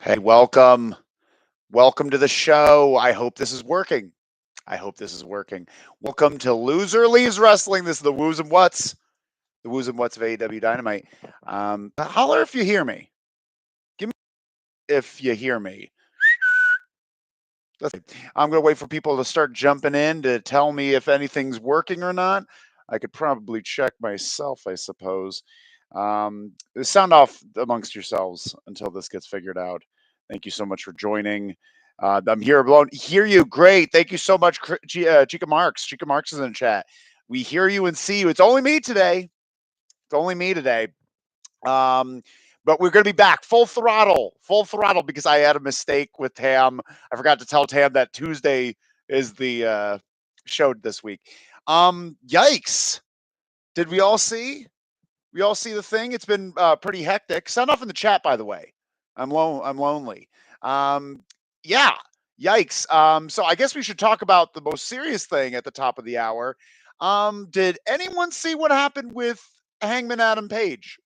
Hey, welcome. Welcome to the show. I hope this is working. I hope this is working. Welcome to Loser Leaves Wrestling. This is the Woos and Whats. The Woos and Whats of AEW Dynamite. Holler if you hear me. Give me if you hear me. I'm going to wait for people to start jumping in to tell me if anything's working or not. I could probably check myself, I suppose. Sound off amongst yourselves until this gets figured out. Thank you so much for joining. I'm here alone. Hear you. Great. Thank you so much, Chica Marks. Chica Marks is in the chat. We hear you and see you. It's only me today. It's only me today. But we're going to be back full throttle because I had a mistake with Tam. I forgot to tell Tam that Tuesday is the show this week. Yikes. Did we all see? We all see the thing. It's been pretty hectic. Sound off in the chat, by the way. I'm lonely. Yeah. Yikes. So I guess we should talk about the most serious thing at the top of the hour. Did anyone see what happened with Hangman Adam Page?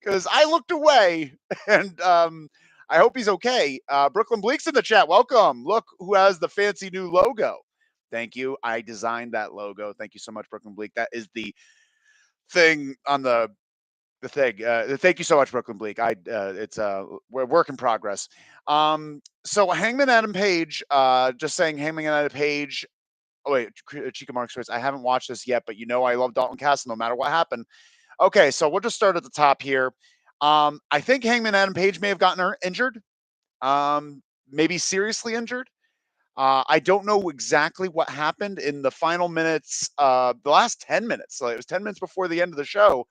Because I looked away, and I hope he's okay. Brooklyn Bleak's in the chat. Welcome. Look who has the fancy new logo. Thank you. I designed that logo. Thank you so much, Brooklyn Bleak. That is the thing on the thing. Thank you so much, Brooklyn Bleak. It's we're work in progress. So Hangman Adam Page, just saying Hangman Adam Page. Oh wait, Chica Marks says I haven't watched this yet, but I love Dalton Castle no matter what happened. Okay, so we'll just start at the top here. I think Hangman Adam Page may have gotten injured, maybe seriously injured. I don't know exactly what happened in the final minutes, the last 10 minutes. So it was 10 minutes before the end of the show.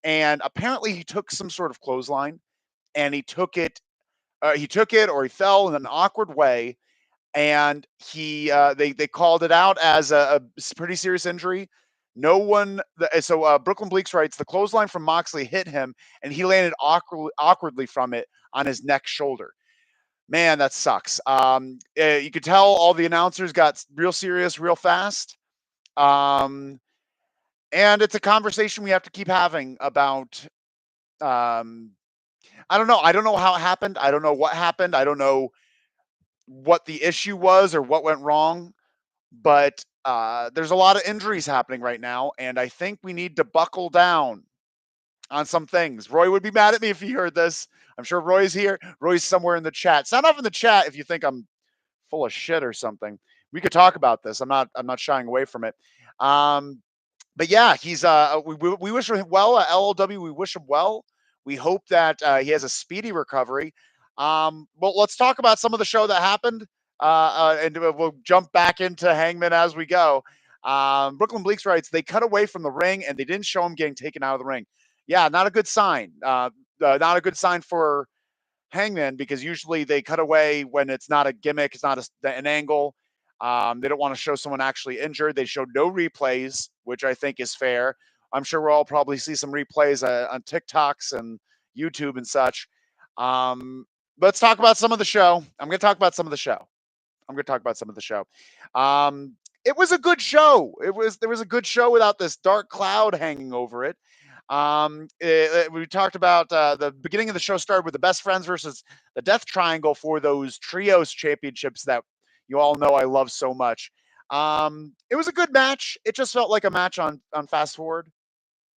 And apparently he took some sort of clothesline and he took it or he fell in an awkward way. And they called it out as a pretty serious injury. No one. So Brooklyn Bleaks writes the clothesline from Moxley hit him, and he landed awkwardly from it on his neck shoulder. Man, that sucks. You could tell all the announcers got real serious real fast. And it's a conversation we have to keep having about. I don't know. I don't know how it happened. I don't know what happened. I don't know what the issue was or what went wrong. But there's a lot of injuries happening right now, and I think we need to buckle down on some things. Roy would be mad at me if he heard this. I'm sure Roy's here. Roy's somewhere in the chat. Sound off in the chat if you think I'm full of shit or something. We could talk about this. I'm not shying away from it. But yeah, he's we wish him well. LLW, we wish him well. We hope that he has a speedy recovery. Well, let's talk about some of the show that happened, and we'll jump back into Hangman as we go. Brooklyn Bleaks writes, they cut away from the ring and they didn't show him getting taken out of the ring. Yeah, not a good sign. Not a good sign for Hangman because usually they cut away when it's not a gimmick, it's not an angle. They don't want to show someone actually injured. They showed no replays, which I think is fair. I'm sure we'll all probably see some replays on TikToks and YouTube and such. Let's talk about some of the show. I'm going to talk about some of the show. It was a good show. There was a good show without this dark cloud hanging over it. We talked about the beginning of the show started with the Best Friends versus the Death Triangle for those trios championships that you all know I love so much. It was a good match. It just felt like a match on Fast Forward.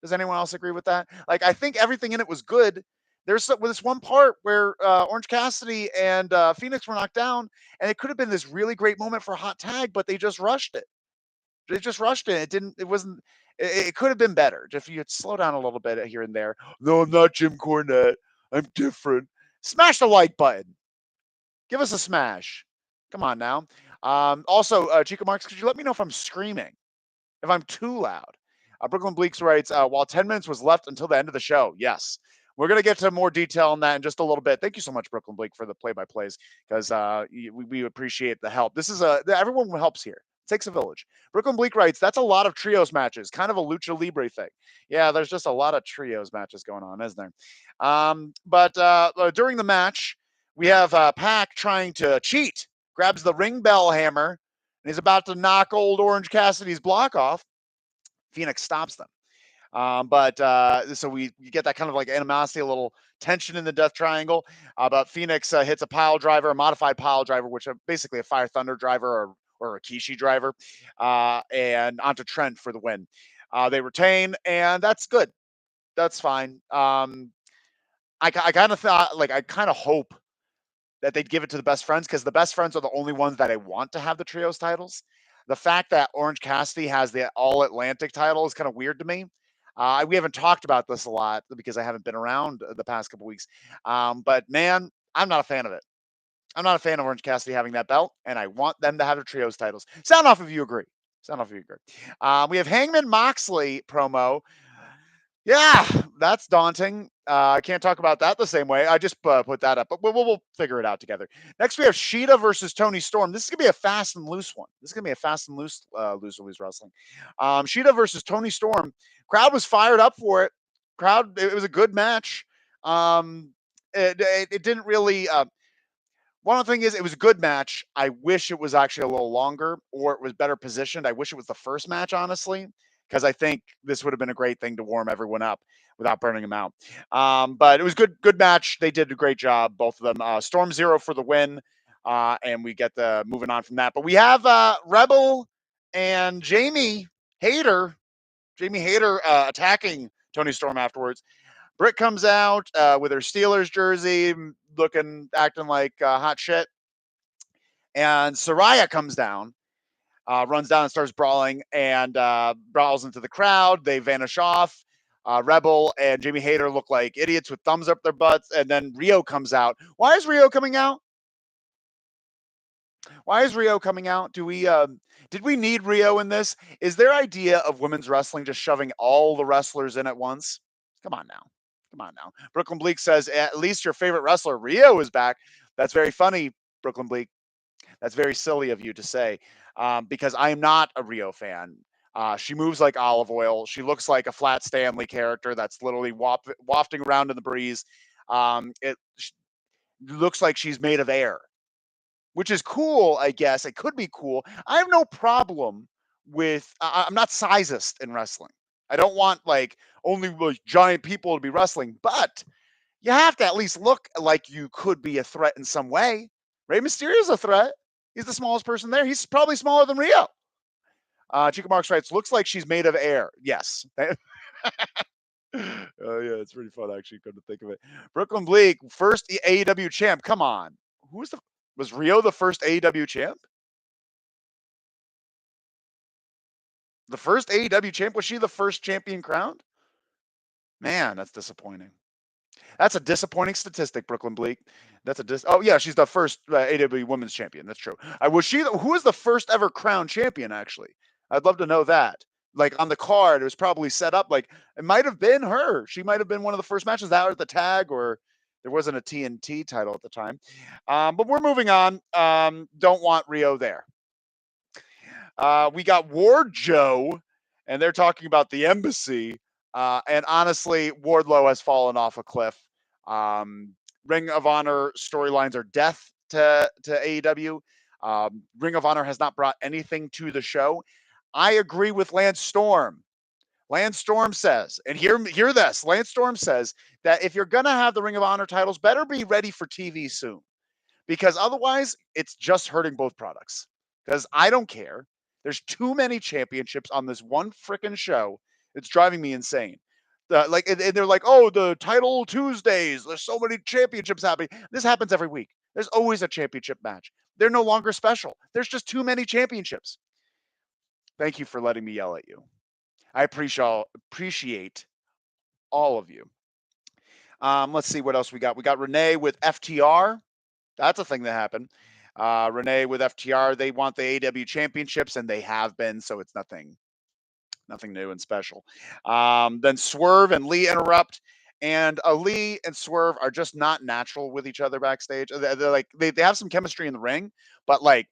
Does anyone else agree with that? Like, I think everything in it was good. There's this one part where Orange Cassidy and Phoenix were knocked down, and it could have been this really great moment for a hot tag, but they just rushed it. It didn't. It wasn't. It could have been better if you had slow down a little bit here and there. No, I'm not Jim Cornette. I'm different. Smash the like button. Give us a smash. Come on now. Also, Chica Marks, could you let me know if I'm screaming? If I'm too loud? Brooklyn Bleaks writes, while 10 minutes was left until the end of the show. Yes. We're going to get to more detail on that in just a little bit. Thank you so much, Brooklyn Bleak, for the play-by-plays, because we appreciate the help. This is everyone helps here. It takes a village. Brooklyn Bleak writes, that's a lot of trios matches, kind of a lucha libre thing. Yeah, there's just a lot of trios matches going on, isn't there? But during the match, we have Pac trying to cheat, grabs the ring bell hammer, and he's about to knock old Orange Cassidy's block off. Phoenix stops them. But so you get that kind of like animosity, a little tension in the Death Triangle. But Phoenix hits a pile driver, a modified pile driver, which is basically a Fire Thunder driver or a Kishi driver, and onto Trent for the win. They retain, and that's good. That's fine. I kind of thought, like, I kind of hope that they'd give it to the best friends because the best friends are the only ones that I want to have the trios titles. The fact that Orange Cassidy has the All Atlantic title is kind of weird to me. We haven't talked about this a lot because I haven't been around the past couple weeks. But man, I'm not a fan of it. I'm not a fan of Orange Cassidy having that belt, and I want them to have the trios titles. Sound off if you agree. Sound off if you agree. We have Hangman Moxley promo. Yeah, that's daunting. I can't talk about that the same way. I just put that up, but we'll figure it out together. Next, we have Sheeta versus Tony Storm. This is gonna be a fast and loose one. This is gonna be a fast and loose, lose wrestling. Sheeta versus Tony Storm. Crowd was fired up for it. It was a good match. It didn't really. One thing is, it was a good match. I wish it was actually a little longer or it was better positioned. I wish it was the first match, honestly, because I think this would have been a great thing to warm everyone up without burning them out. But it was good match. They did a great job, both of them. Storm Zero for the win, and we get the moving on from that. But we have Rebel and Jamie Hayter attacking Tony Storm afterwards. Britt comes out with her Steelers jersey, acting like hot shit. And Saraya comes down, runs down and starts brawling and brawls into the crowd. They vanish off. Rebel and Jamie Hayter look like idiots with thumbs up their butts. And then Rio comes out. Why is Rio coming out? Why is Rio coming out? Did we need Rio in this? Is their idea of women's wrestling just shoving all the wrestlers in at once? Come on now. Come on now. Brooklyn Bleak says, at least your favorite wrestler, Rio, is back. That's very funny, Brooklyn Bleak. That's very silly of you to say, because I am not a Rio fan. She moves like olive oil. She looks like a Flat Stanley character that's literally wafting around in the breeze. It looks like she's made of air, which is cool, I guess. It could be cool. I have no problem with. I'm not sizist in wrestling. I don't want like only like giant people to be wrestling, but you have to at least look like you could be a threat in some way. Rey Mysterio's a threat. He's the smallest person there. He's probably smaller than Rio. Chica Marks writes, looks like she's made of air. Yes. Oh, yeah, it's pretty fun, actually. Come to think of it. Brooklyn Bleak, first AEW champ. Come on. Was Rio the first AEW champ? The first AEW champ? Was she the first champion crowned? Man, that's disappointing. That's a disappointing statistic, Brooklyn Bleak. Oh yeah, she's the first AEW Women's Champion. That's true. Who was the first ever crowned champion? Actually, I'd love to know that. Like on the card, it was probably set up like it might have been her. She might have been one of the first matches that or the tag, or there wasn't a TNT title at the time. But we're moving on. Don't want Rio there. We got Ward Joe, and they're talking about the embassy. And honestly, Wardlow has fallen off a cliff. Ring of Honor storylines are death to AEW. Ring of Honor has not brought anything to the show. I agree with Lance Storm. Lance Storm says, and hear this, Lance Storm says that if you're going to have the Ring of Honor titles, better be ready for TV soon. Because otherwise, it's just hurting both products. Because I don't care. There's too many championships on this one freaking show. It's driving me insane. And they're like, oh, the title Tuesdays. There's so many championships happening. This happens every week. There's always a championship match. They're no longer special. There's just too many championships. Thank you for letting me yell at you. I appreciate all of you. Let's see what else we got. We got Renee with FTR. That's a thing that happened. Renee with FTR, they want the AW championships, and they have been, so it's nothing new and special. Then Swerve and Lee interrupt, and Lee and Swerve are just not natural with each other backstage. They're like they have some chemistry in the ring, but like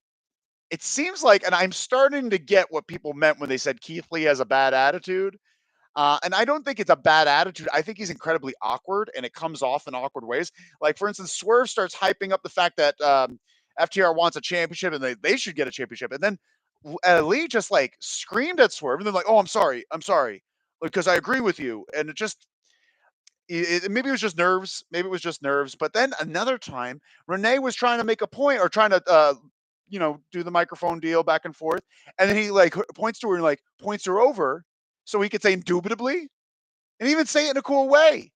it seems like, and I'm starting to get what people meant when they said Keith Lee has a bad attitude. And I don't think it's a bad attitude. I think he's incredibly awkward, and it comes off in awkward ways. Like, for instance, Swerve starts hyping up the fact that FTR wants a championship, and they should get a championship. And then Lee just, like, screamed at Swerve, and then like, oh, I'm sorry. because I agree with you. And maybe it was just nerves. Maybe it was just nerves. But then another time, Renee was trying to make a point or trying to, do the microphone deal back and forth. And then he like points to her and like points her over so he could say indubitably and even say it in a cool way.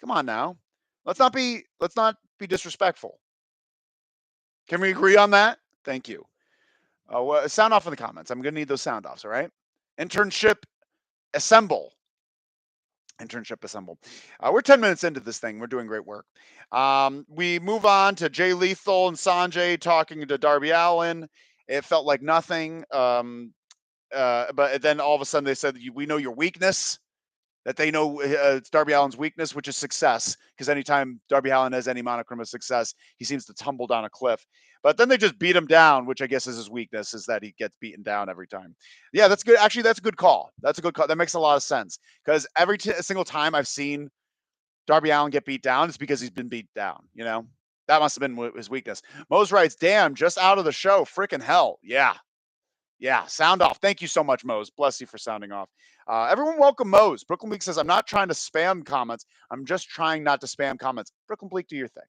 Come on now. Let's not be disrespectful. Can we agree on that? Thank you. Sound off in the comments. I'm gonna need those sound offs. All right. Internship assemble. Internship assemble. We're 10 minutes into this thing. We're doing great work. We move on to Jay Lethal and Sanjay talking to Darby Allin. It felt like nothing. But then all of a sudden they said, we know your weakness. That they know it's Darby Allin's weakness, which is success. Because anytime Darby Allin has any monochrome of success, he seems to tumble down a cliff. But then they just beat him down, which I guess is his weakness, is that he gets beaten down every time. Yeah, that's good. Actually, that's a good call. That's a good call. That makes a lot of sense. Because every single time I've seen Darby Allin get beat down, it's because he's been beat down. That must have been his weakness. Mose writes, damn, just out of the show. Freaking hell. Yeah, sound off. Thank you so much, Mose. Bless you for sounding off. Everyone welcome Mose. Brooklyn Bleak says, I'm not trying to spam comments. I'm just trying not to spam comments. Brooklyn Bleak, do your thing.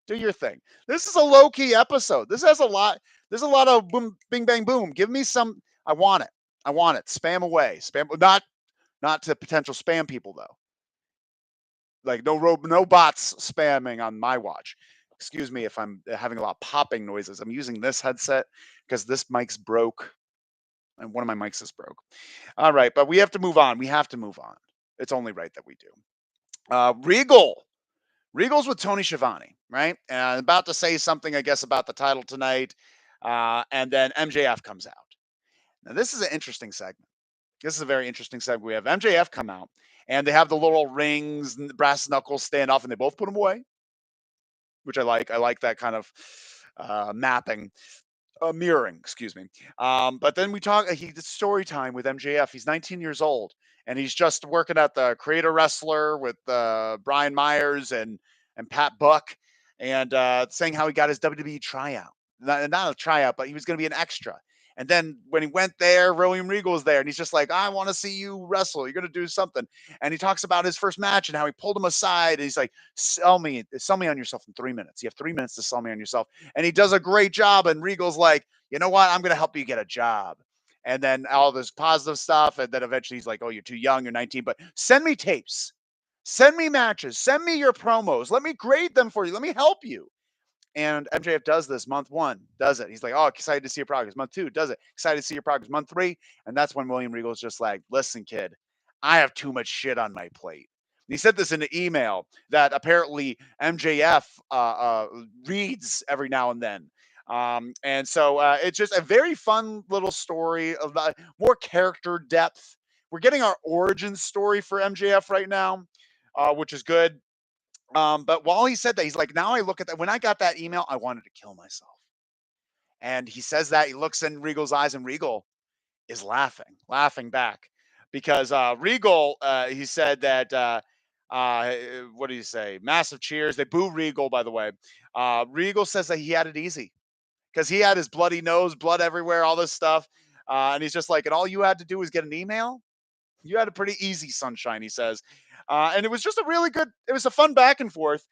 Do your thing. This is a low-key episode. This has a lot. There's a lot of boom, bing, bang, boom. Give me some. I want it. I want it. Spam away. Spam. Not to potential spam people, though. Like no bots spamming on my watch. Excuse me if I'm having a lot of popping noises. I'm using this headset because this mic's broke. And one of my mics is broke. All right, but we have to move on. We have to move on. It's only right that we do. Regal. Regal's with Tony Schiavone, right? And about to say something, I guess, about the title tonight. And then MJF comes out. Now, this is an interesting segment. This is a very interesting segment. We have MJF come out, and they have the little rings and the brass knuckles stand off, and they both put them away, which I like. I like that kind of mapping. Mirroring, excuse me. But then we talk. It's story time with MJF. He's 19 years old, and he's just working at the Creator Wrestler with Brian Myers and Pat Buck, and saying how he got his WWE tryout. Not a tryout, but he was going to be an extra. And then when he went there, William Regal was there, and he's just like, I want to see you wrestle. You're going to do something. And he talks about his first match and how he pulled him aside. And he's like, sell me on yourself in 3 minutes. You have 3 minutes to sell me on yourself. And he does a great job. And Regal's like, you know what? I'm going to help you get a job. And then all this positive stuff. And then eventually he's like, oh, you're too young. You're 19, but send me tapes. Send me matches. Send me your promos. Let me grade them for you. Let me help you. And MJF does this month 1, does it. He's like, oh, excited to see your progress. Month 2, does it. Excited to see your progress. Month 3. And that's when William Regal's just like, listen, kid, I have too much shit on my plate. And he said this in an email that apparently MJF reads every now and then. And so it's just a very fun little story of more character depth. We're getting our origin story for MJF right now, which is good. But while he said that, he's like, now I look at that. When I got that email, I wanted to kill myself. And he says that he looks in Regal's eyes, and Regal is laughing back because Regal, he said that, what do you say? Massive cheers. They boo Regal, by the way. Regal says that he had it easy because he had his bloody nose, blood everywhere, all this stuff. And he's just like, and all you had to do was get an email. You had a pretty easy sunshine, he says. And it was just it was a fun back and forth.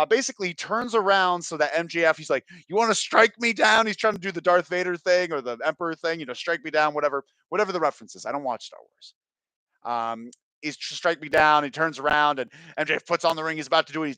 Basically, he turns around so that MJF, he's like, you want to strike me down? He's trying to do the Darth Vader thing or the Emperor thing, strike me down, whatever the reference is. I don't watch Star Wars. He's strike me down. He turns around and MJF puts on the ring. He's about to do it. He's